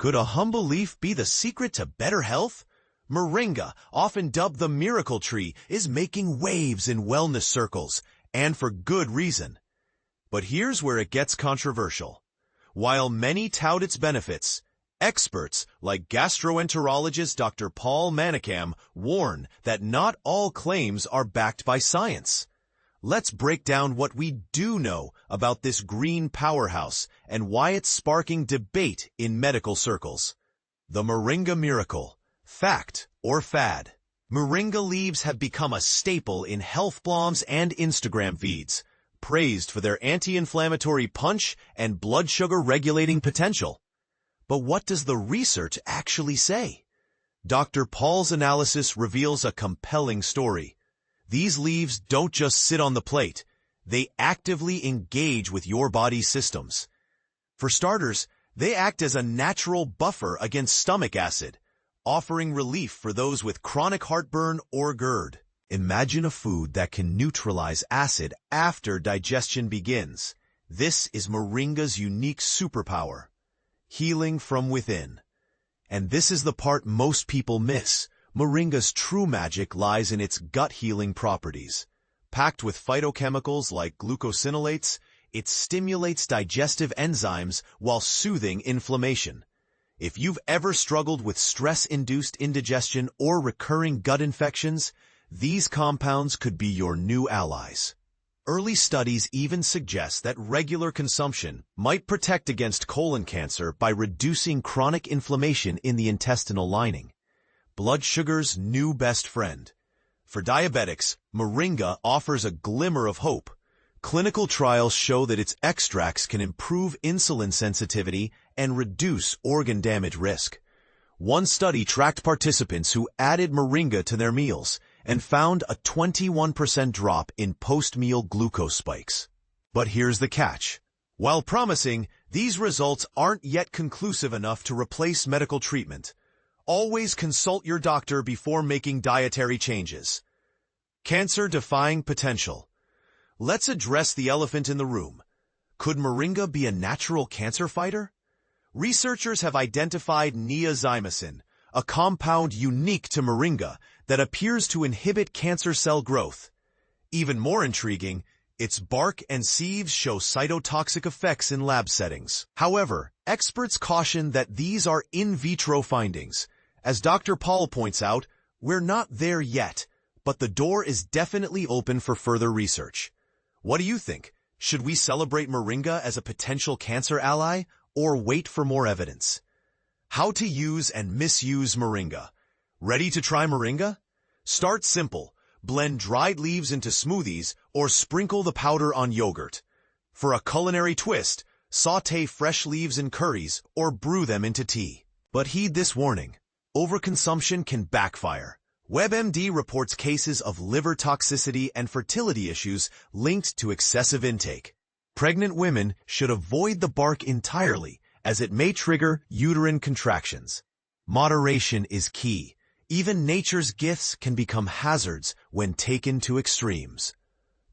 Could a humble leaf be the secret to better health? Moringa, often dubbed the miracle tree, is making waves in wellness circles, and for good reason. But here's where it gets controversial. While many tout its benefits, experts like gastroenterologist Dr. Paul Manickam warn that not all claims are backed by science. Let's break down what we do know about this green powerhouse and why it's sparking debate in medical circles. The Moringa miracle. Fact or fad? Moringa leaves have become a staple in health blogs and Instagram feeds, praised for their anti-inflammatory punch and blood sugar regulating potential. But what does the research actually say? Dr. Paul's analysis reveals a compelling story. These leaves don't just sit on the plate, they actively engage with your body's systems. For starters, they act as a natural buffer against stomach acid, offering relief for those with chronic heartburn or GERD. Imagine a food that can neutralize acid after digestion begins. This is Moringa's unique superpower, healing from within. And this is the part most people miss. Moringa's true magic lies in its gut-healing properties. Packed with phytochemicals like glucosinolates, it stimulates digestive enzymes while soothing inflammation. If you've ever struggled with stress-induced indigestion or recurring gut infections, these compounds could be your new allies. Early studies even suggest that regular consumption might protect against colon cancer by reducing chronic inflammation in the intestinal lining. Blood sugar's new best friend. For diabetics, Moringa offers a glimmer of hope. Clinical trials show that its extracts can improve insulin sensitivity and reduce organ damage risk. One study tracked participants who added Moringa to their meals and found a 21% drop in post-meal glucose spikes. But here's the catch. While promising, these results aren't yet conclusive enough to replace medical treatment. Always consult your doctor before making dietary changes. Cancer-defying potential. Let's address the elephant in the room. Could Moringa be a natural cancer fighter? Researchers have identified niazymosin, a compound unique to Moringa that appears to inhibit cancer cell growth. Even more intriguing, its bark and seeds show cytotoxic effects in lab settings. However, experts caution that these are in vitro findings. As Dr. Paul points out, we're not there yet, but the door is definitely open for further research. What do you think? Should we celebrate Moringa as a potential cancer ally, or wait for more evidence? How to use and misuse Moringa. Ready to try Moringa? Start simple. Blend dried leaves into smoothies or sprinkle the powder on yogurt. For a culinary twist, sauté fresh leaves in curries or brew them into tea. But heed this warning. Overconsumption can backfire. WebMD reports cases of liver toxicity and fertility issues linked to excessive intake. Pregnant women should avoid the bark entirely, as it may trigger uterine contractions. Moderation is key. Even nature's gifts can become hazards when taken to extremes.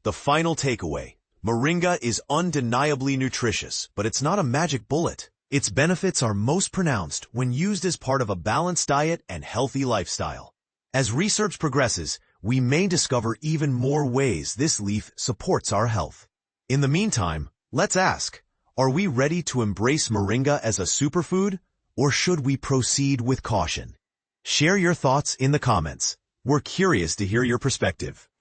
The final takeaway. Moringa is undeniably nutritious, but it's not a magic bullet. Its benefits are most pronounced when used as part of a balanced diet and healthy lifestyle. As research progresses, we may discover even more ways this leaf supports our health. In the meantime, let's ask, are we ready to embrace Moringa as a superfood, or should we proceed with caution? Share your thoughts in the comments. We're curious to hear your perspective.